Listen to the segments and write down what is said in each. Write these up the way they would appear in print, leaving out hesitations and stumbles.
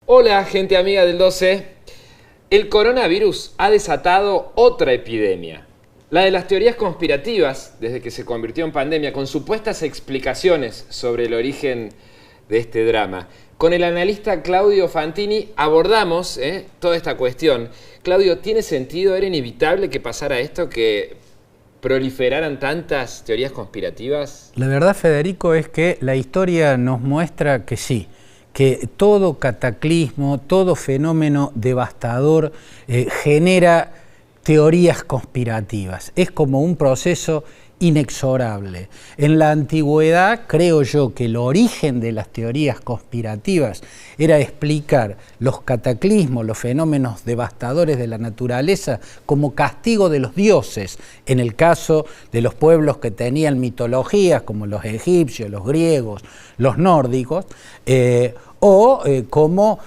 Hola, gente amiga del 12. El coronavirus ha desatado otra epidemia, la de las teorías conspirativas, desde que se convirtió en pandemia, con supuestas explicaciones sobre el origen de este drama. Con el analista Claudio Fantini abordamos toda esta cuestión. Claudio, ¿tiene sentido, era inevitable que pasara esto, que proliferaran tantas teorías conspirativas? La verdad, Federico, es que la historia nos muestra que sí, que todo cataclismo, todo fenómeno devastador genera teorías conspirativas. Es como un proceso inexorable. En la antigüedad, creo yo que el origen de las teorías conspirativas era explicar los cataclismos, los fenómenos devastadores de la naturaleza como castigo de los dioses, en el caso de los pueblos que tenían mitologías como los egipcios, los griegos, los nórdicos, como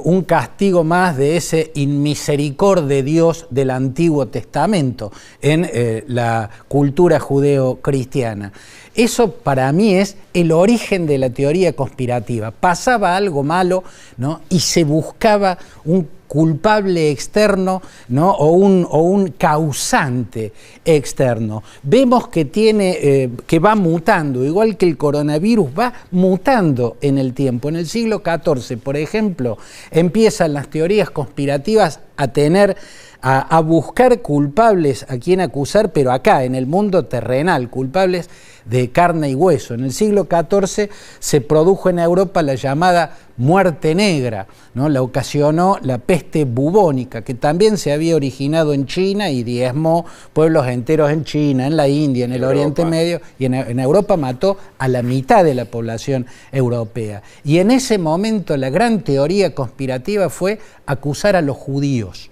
un castigo más de ese inmisericordia de Dios del Antiguo Testamento en la cultura judeo-cristiana. Eso para mí es el origen de la teoría conspirativa. Pasaba algo malo, ¿no? Y se buscaba un culpable externo, ¿no? o un causante externo. Vemos que que va mutando, igual que el coronavirus va mutando en el tiempo. En el siglo XIV, por ejemplo, empiezan las teorías conspirativas a buscar culpables a quien acusar, pero acá, en el mundo terrenal, culpables de carne y hueso. En el siglo XIV se produjo en Europa la llamada muerte negra, ¿no? La ocasionó la peste bubónica, que también se había originado en China y diezmó pueblos enteros en China, en la India, en el Oriente Medio, y en Europa mató a la mitad de la población europea. Y en ese momento la gran teoría conspirativa fue acusar a los judíos,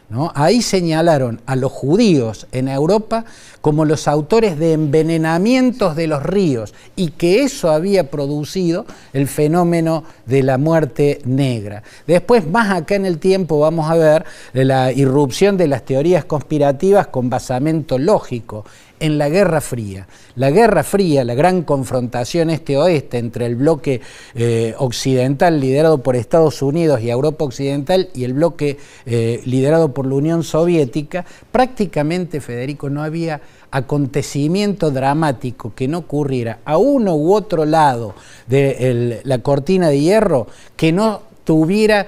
¿no? Ahí señalaron a los judíos en Europa como los autores de envenenamientos de los ríos y que eso había producido el fenómeno de la muerte negra. Después, más acá en el tiempo, vamos a ver la irrupción de las teorías conspirativas con basamento lógico en la Guerra Fría. La Guerra Fría, la gran confrontación este-oeste entre el bloque occidental liderado por Estados Unidos y Europa Occidental y el bloque liderado por la Unión Soviética, prácticamente, Federico, no había acontecimiento dramático que no ocurriera a uno u otro lado de la cortina de hierro que no tuviera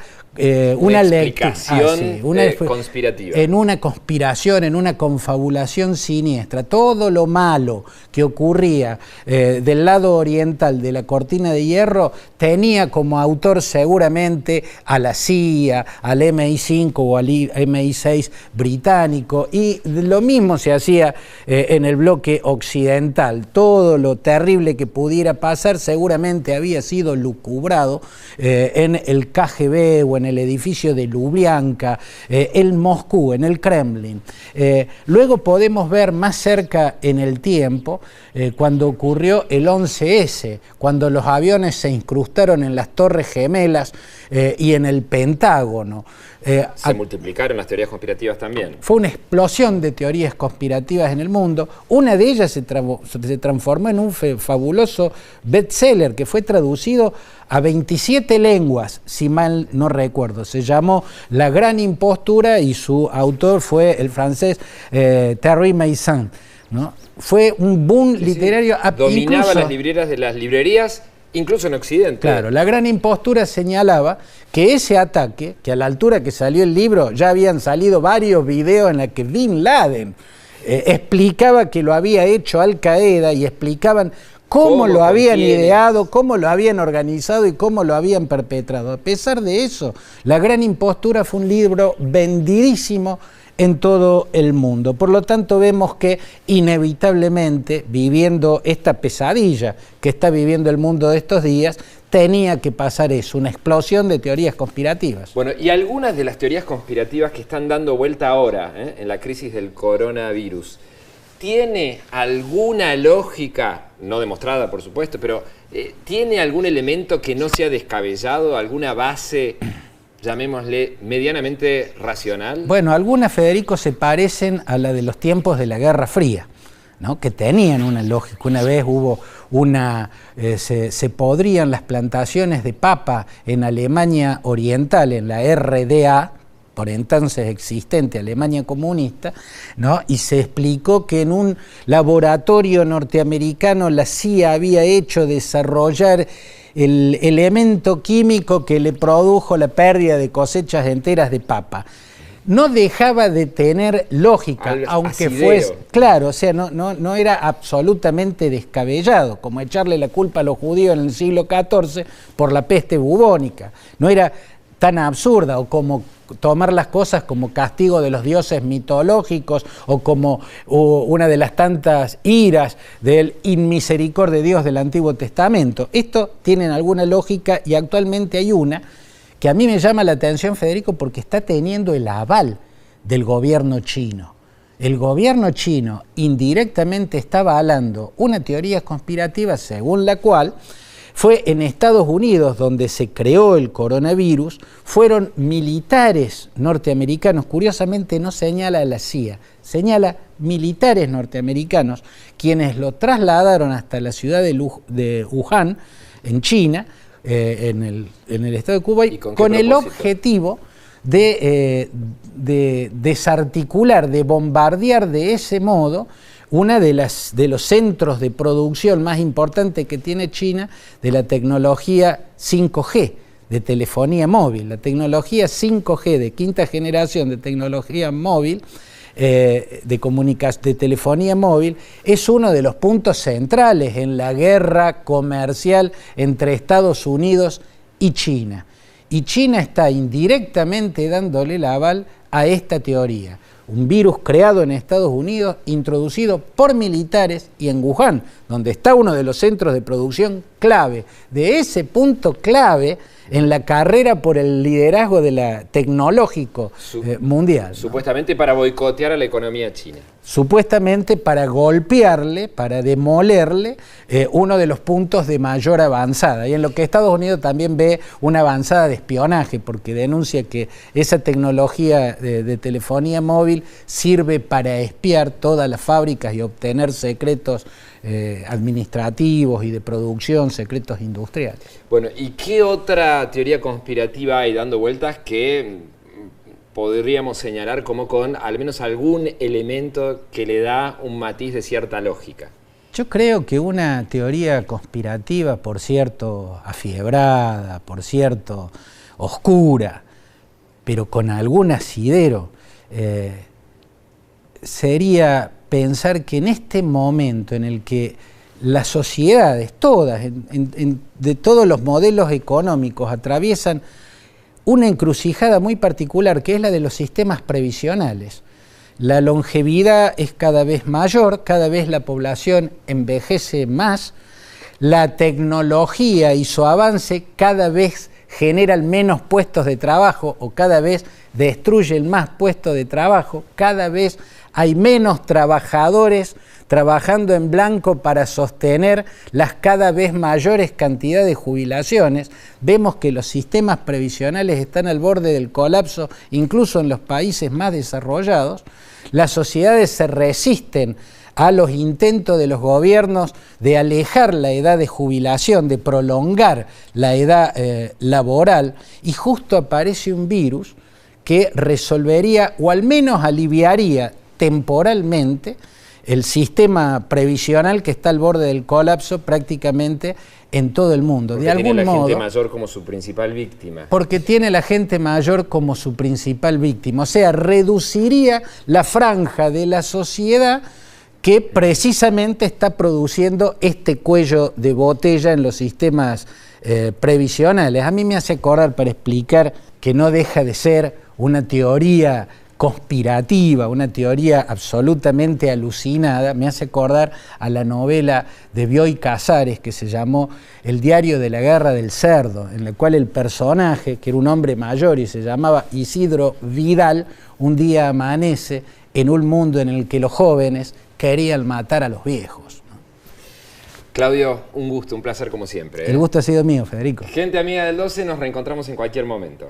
una explicación conspirativa. En una conspiración, en una confabulación siniestra. Todo lo malo que ocurría del lado oriental de la cortina de hierro tenía como autor seguramente a la CIA, al MI5 o al MI6 británico, y lo mismo se hacía en el bloque occidental. Todo lo terrible que pudiera pasar seguramente había sido lucubrado en el KGB o en el edificio de Lubyanka, en Moscú, en el Kremlin. Luego podemos ver más cerca en el tiempo cuando ocurrió el 11S, cuando los aviones se incrustaron en las Torres Gemelas y en el Pentágono. Se multiplicaron las teorías conspirativas también. Fue una explosión de teorías conspirativas en el mundo. Una de ellas se transformó en un fabuloso bestseller que fue traducido a 27 lenguas, si mal no recuerdo. Se llamó La Gran Impostura y su autor fue el francés Thierry Meyssan, ¿no? Fue un boom literario. Dominaba las librerías de las librerías, incluso en Occidente. Claro, La Gran Impostura señalaba que ese ataque, que a la altura que salió el libro ya habían salido varios videos en los que Bin Laden explicaba que lo había hecho Al Qaeda y explicaban cómo lo habían ideado, cómo lo habían organizado y cómo lo habían perpetrado. A pesar de eso, La Gran Impostura fue un libro vendidísimo en todo el mundo. Por lo tanto, vemos que inevitablemente, viviendo esta pesadilla que está viviendo el mundo de estos días, tenía que pasar eso, una explosión de teorías conspirativas. Bueno, y algunas de las teorías conspirativas que están dando vuelta ahora en la crisis del coronavirus, ¿tiene alguna lógica, no demostrada por supuesto, pero tiene algún elemento que no sea descabellado, alguna base, llamémosle, medianamente racional? Bueno, algunas, Federico, se parecen a la de los tiempos de la Guerra Fría. ¿no? Que tenían una lógica. Una vez hubo se podrían las plantaciones de papa en Alemania Oriental, en la RDA, por entonces existente Alemania comunista, ¿no? Y se explicó que en un laboratorio norteamericano la CIA había hecho desarrollar el elemento químico que le produjo la pérdida de cosechas enteras de papa. No dejaba de tener lógica, aunque asidero. fuese, claro, o sea, no era absolutamente descabellado, como echarle la culpa a los judíos en el siglo XIV por la peste bubónica. No era tan absurda, o como tomar las cosas como castigo de los dioses mitológicos, o como una de las tantas iras del inmisericordia de Dios del Antiguo Testamento. Esto tiene alguna lógica, y actualmente hay una que a mí me llama la atención, Federico, porque está teniendo el aval del gobierno chino. El gobierno chino indirectamente está avalando una teoría conspirativa según la cual fue en Estados Unidos donde se creó el coronavirus, fueron militares norteamericanos, curiosamente no señala a la CIA, señala militares norteamericanos, quienes lo trasladaron hasta la ciudad de Wuhan, en China, en el estado de Cuba, con el objetivo de desarticular, de bombardear de ese modo una de los centros de producción más importantes que tiene China de la tecnología 5G, de telefonía móvil. La tecnología 5G de quinta generación de tecnología móvil, de telefonía móvil, es uno de los puntos centrales en la guerra comercial entre Estados Unidos y China. Y China está indirectamente dándole el aval a esta teoría. Un virus creado en Estados Unidos, introducido por militares, y en Wuhan, donde está uno de los centros de producción clave. De ese punto clave en la carrera por el liderazgo de la tecnológico mundial, ¿no? Supuestamente para boicotear a la economía china. Supuestamente para golpearle, para demolerle uno de los puntos de mayor avanzada. Y en lo que Estados Unidos también ve una avanzada de espionaje, porque denuncia que esa tecnología de telefonía móvil sirve para espiar todas las fábricas y obtener secretos administrativos y de producción, secretos industriales. Bueno, ¿y qué otra teoría conspirativa hay dando vueltas que podríamos señalar como con al menos algún elemento que le da un matiz de cierta lógica? Yo creo que una teoría conspirativa, por cierto, afiebrada, por cierto, oscura, pero con algún asidero, sería pensar que en este momento en el que las sociedades, todas, de todos los modelos económicos, atraviesan una encrucijada muy particular, que es la de los sistemas previsionales. La longevidad es cada vez mayor, cada vez la población envejece más, la tecnología y su avance cada vez generan menos puestos de trabajo, o cada vez destruyen más puestos de trabajo, cada vez hay menos trabajadores trabajando en blanco para sostener las cada vez mayores cantidades de jubilaciones. Vemos que los sistemas previsionales están al borde del colapso, incluso en los países más desarrollados. Las sociedades se resisten a los intentos de los gobiernos de alejar la edad de jubilación, de prolongar la edad laboral, y justo aparece un virus que resolvería, o al menos aliviaría temporalmente, el sistema previsional que está al borde del colapso prácticamente en todo el mundo. Porque de algún tiene la modo, gente mayor como su principal víctima. Porque tiene la gente mayor como su principal víctima. O sea, reduciría la franja de la sociedad que precisamente está produciendo este cuello de botella en los sistemas previsionales. A mí me hace acordar, para explicar que no deja de ser una teoría conspirativa, una teoría absolutamente alucinada, me hace acordar a la novela de Bioy Casares que se llamó El diario de la guerra del cerdo, en la cual el personaje, que era un hombre mayor y se llamaba Isidro Vidal, un día amanece en un mundo en el que los jóvenes querían matar a los viejos. Claudio, un gusto, un placer como siempre. El gusto ha sido mío, Federico. Gente amiga del 12, nos reencontramos en cualquier momento.